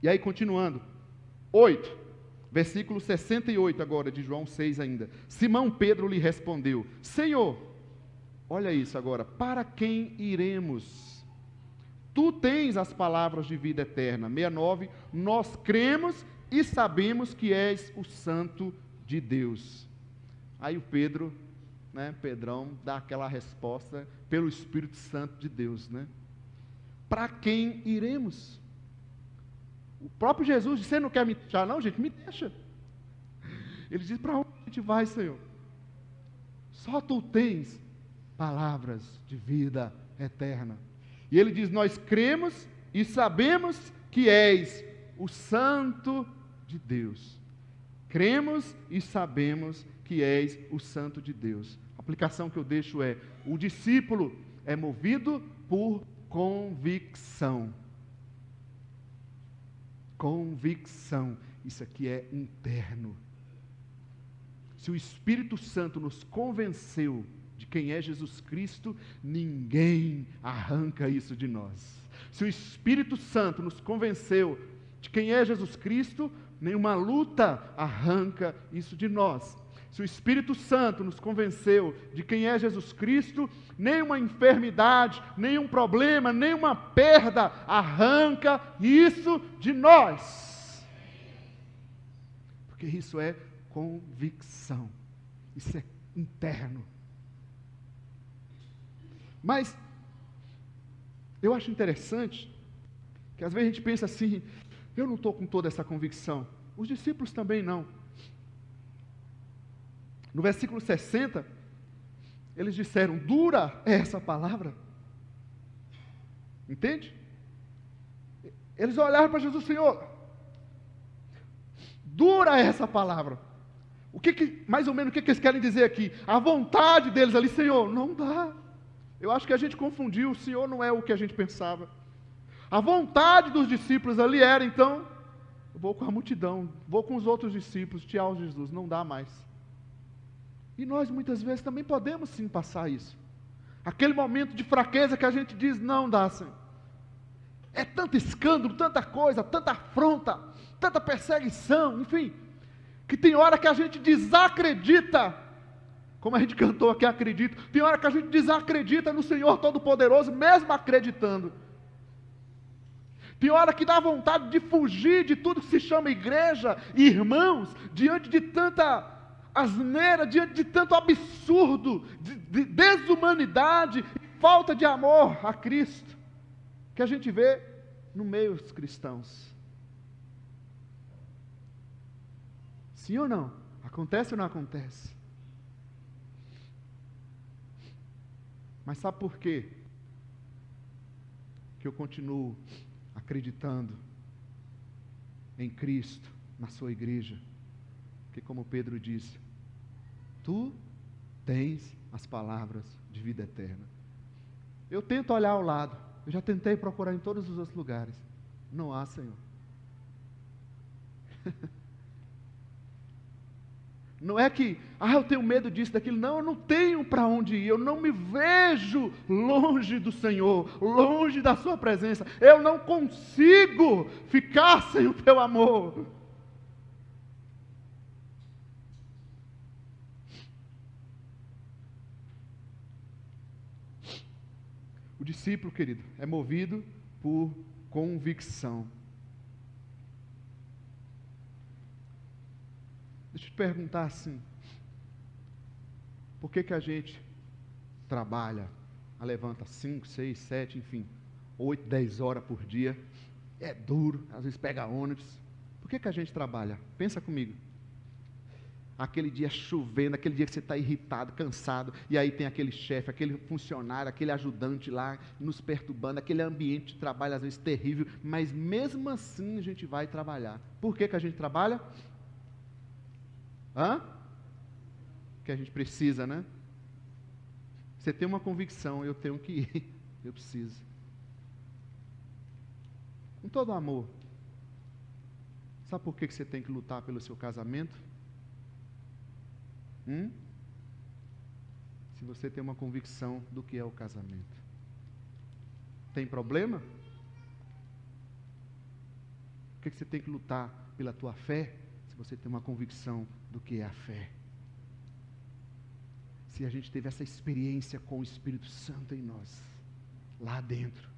E aí, continuando. 8, versículo 68 agora, de João 6 ainda. Simão Pedro lhe respondeu: Senhor, olha isso agora, para quem iremos? Tu tens as palavras de vida eterna. 69, nós cremos e sabemos que és o Santo de Deus. Aí o Pedro, Pedrão, dá aquela resposta pelo Espírito Santo de Deus, Para quem iremos? O próprio Jesus disse: você não quer me deixar não, gente? Me deixa. Ele diz: para onde a gente vai, Senhor? Só tu tens palavras de vida eterna. E ele diz: nós cremos e sabemos que és o Santo de Deus. Cremos e sabemos que és o Santo de Deus. A aplicação que eu deixo é: o discípulo é movido por convicção. Convicção. Isso aqui é interno. Se o Espírito Santo nos convenceu de quem é Jesus Cristo, ninguém arranca isso de nós. Se o Espírito Santo nos convenceu de quem é Jesus Cristo, nenhuma luta arranca isso de nós. Se o Espírito Santo nos convenceu de quem é Jesus Cristo, nenhuma enfermidade, nenhum problema, nenhuma perda arranca isso de nós. Porque isso é convicção. Isso é interno. Mas eu acho interessante que às vezes a gente pensa assim: eu não estou com toda essa convicção. Os discípulos também não. No versículo 60, eles disseram: dura é essa palavra. Entende? Eles olharam para Jesus: Senhor, dura é essa palavra. Mais ou menos o que eles querem dizer aqui? A vontade deles ali: Senhor, não dá. Eu acho que a gente confundiu, o Senhor não é o que a gente pensava. A vontade dos discípulos ali era: então, eu vou com a multidão, vou com os outros discípulos, tchau Jesus, não dá mais. E nós muitas vezes também podemos sim passar isso. Aquele momento de fraqueza que a gente diz: não dá, Senhor. É tanto escândalo, tanta coisa, tanta afronta, tanta perseguição, enfim, que tem hora que a gente desacredita. Como a gente cantou aqui, acredito. Tem hora que a gente desacredita no Senhor Todo-Poderoso, mesmo acreditando. Tem hora que dá vontade de fugir de tudo que se chama igreja e irmãos, diante de tanta asneira, diante de tanto absurdo, de desumanidade, falta de amor a Cristo, que a gente vê no meio dos cristãos. Sim ou não? Acontece ou não acontece? Mas sabe por quê que eu continuo acreditando em Cristo, na sua igreja? Porque como Pedro disse: tu tens as palavras de vida eterna. Eu tento olhar ao lado, eu já tentei procurar em todos os outros lugares, não há, Senhor. Não é que, eu tenho medo disso, daquilo. Não, eu não tenho para onde ir. Eu não me vejo longe do Senhor, longe da sua presença. Eu não consigo ficar sem o teu amor. O discípulo, querido, é movido por convicção. Deixa eu te perguntar assim: por que a gente trabalha, levanta 5, 6, 7, enfim, 8, 10 horas por dia, é duro, às vezes pega ônibus? Por que a gente trabalha? Pensa comigo. Aquele dia chovendo, aquele dia que você está irritado, cansado, e aí tem aquele chefe, aquele funcionário, aquele ajudante lá nos perturbando, aquele ambiente de trabalho às vezes terrível, mas mesmo assim a gente vai trabalhar. Por que a gente trabalha? Que a gente precisa, né? Você tem uma convicção: eu tenho que ir, eu preciso. Com todo amor. Sabe por que você tem que lutar pelo seu casamento? Se você tem uma convicção do que é o casamento. Tem problema? que você tem que lutar pela tua fé? Se você tem uma convicção do que é a fé. Se a gente teve essa experiência com o Espírito Santo em nós, lá dentro,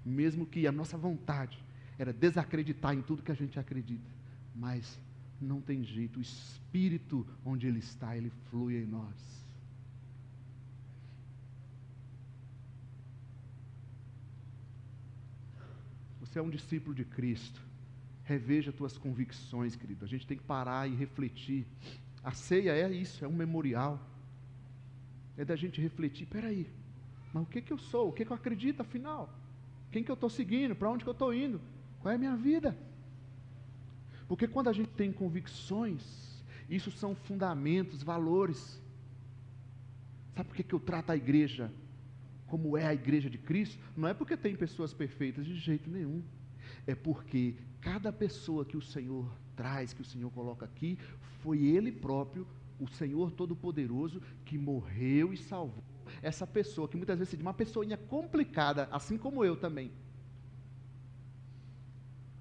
mesmo que a nossa vontade era desacreditar em tudo que a gente acredita, mas não tem jeito, o Espírito onde Ele está, Ele flui em nós. Você é um discípulo de Cristo, reveja tuas convicções, querido. A gente tem que parar e refletir. A ceia é isso, é um memorial, é da gente refletir, peraí, mas o que eu sou, o que eu acredito afinal? Quem que eu estou seguindo, para onde que eu estou indo, qual é a minha vida? Porque quando a gente tem convicções, isso são fundamentos, valores. Sabe por que eu trato a igreja como é a igreja de Cristo? Não é porque tem pessoas perfeitas, de jeito nenhum. É porque cada pessoa que o Senhor traz, que o Senhor coloca aqui, foi Ele próprio, o Senhor Todo-Poderoso, que morreu e salvou essa pessoa, que muitas vezes é uma pessoinha complicada, assim como eu também.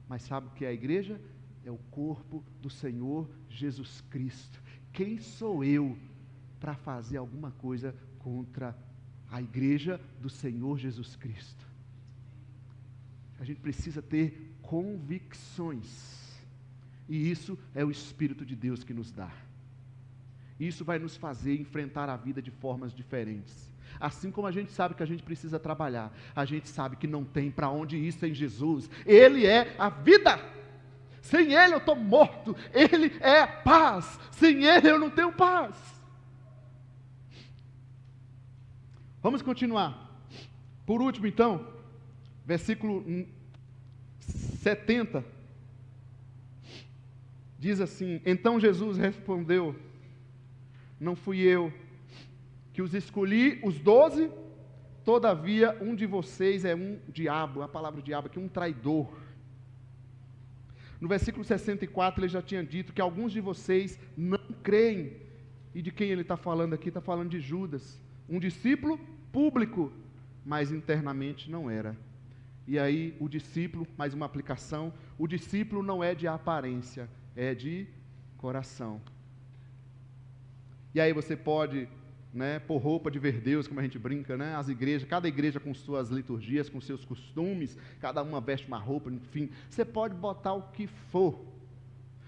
Mas sabe o que é a igreja? É o corpo do Senhor Jesus Cristo. Quem sou eu para fazer alguma coisa contra a igreja do Senhor Jesus Cristo? A gente precisa ter convicções. E isso é o Espírito de Deus que nos dá. Isso vai nos fazer enfrentar a vida de formas diferentes. Assim como a gente sabe que a gente precisa trabalhar, a gente sabe que não tem para onde ir sem Jesus. Ele é a vida. Sem Ele eu estou morto. Ele é paz. Sem Ele eu não tenho paz. Vamos continuar. Por último então, versículo 70. Diz assim: então Jesus respondeu: não fui eu que os escolhi, os 12, todavia um de vocês é um diabo. A palavra diabo aqui, um traidor. No versículo 64 ele já tinha dito que alguns de vocês não creem. E de quem ele está falando aqui? Está falando de Judas, um discípulo público, mas internamente não era. E aí o discípulo, mais uma aplicação, o discípulo não é de aparência, é de coração. E aí você pode, pôr roupa de ver Deus, como a gente brinca, as igrejas, cada igreja com suas liturgias, com seus costumes, cada uma veste uma roupa, enfim, você pode botar o que for,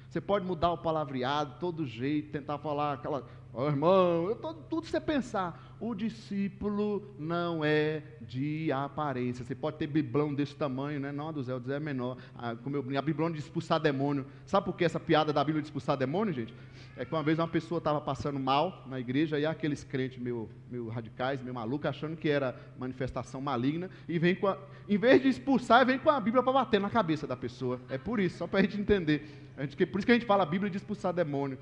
você pode mudar o palavreado, todo jeito, tentar falar aquela, irmão, tudo você pensar. O discípulo não é de aparência. Você pode ter biblão desse tamanho, não, a do Zé é menor. A biblão de expulsar demônio. Sabe por que essa piada da Bíblia de expulsar demônio, gente? É que uma vez uma pessoa estava passando mal na igreja, e aqueles crentes meio radicais, meio malucos, achando que era manifestação maligna, e vem em vez de expulsar, vem com a Bíblia para bater na cabeça da pessoa. É por isso, só para a gente entender. Por isso que a gente fala a Bíblia de expulsar demônio,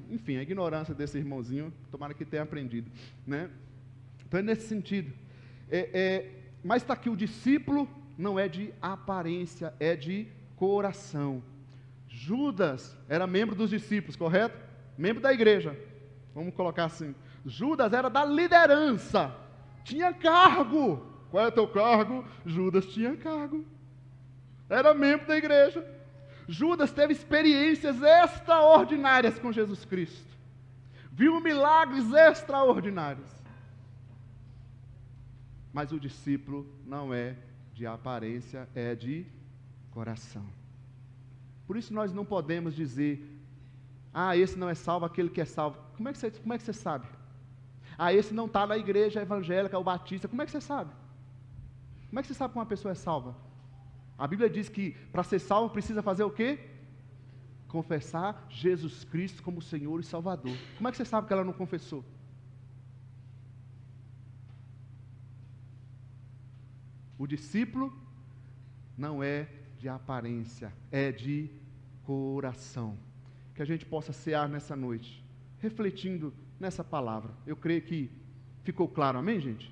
Enfim, a ignorância desse irmãozinho, tomara que tenha aprendido, Então é nesse sentido. Mas está aqui, o discípulo não é de aparência, é de coração. Judas era membro dos discípulos, correto? Membro da igreja, vamos colocar assim. Judas era da liderança, tinha cargo. Qual é o teu cargo? Judas tinha cargo, era membro da igreja. Judas teve experiências extraordinárias com Jesus Cristo, viu milagres extraordinários. Mas o discípulo não é de aparência, é de coração. Por isso nós não podemos dizer: esse não é salvo, aquele que é salvo. Como é que você sabe? Esse não está na igreja evangélica ou batista. Como é que você sabe? Como é que você sabe que uma pessoa é salva? A Bíblia diz que para ser salvo precisa fazer o quê? Confessar Jesus Cristo como Senhor e Salvador. Como é que você sabe que ela não confessou? O discípulo não é de aparência, é de coração. Que a gente possa cear nessa noite, refletindo nessa palavra. Eu creio que ficou claro, amém, gente?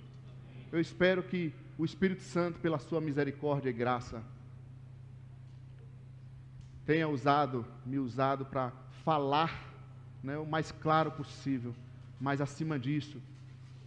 Eu espero que o Espírito Santo, pela sua misericórdia e graça, tenha me usado para falar, o mais claro possível, mas acima disso,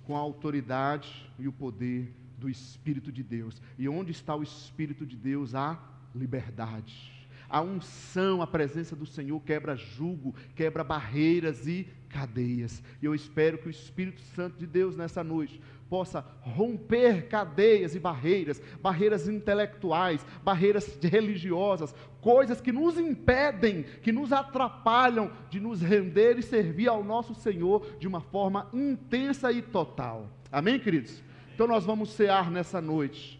com a autoridade e o poder do Espírito de Deus. E onde está o Espírito de Deus, há liberdade. A unção, a presença do Senhor quebra jugo, quebra barreiras e cadeias. E eu espero que o Espírito Santo de Deus nessa noite possa romper cadeias e barreiras, barreiras intelectuais, barreiras religiosas, coisas que nos impedem, que nos atrapalham de nos render e servir ao nosso Senhor de uma forma intensa e total. Amém, queridos? Então nós vamos cear nessa noite.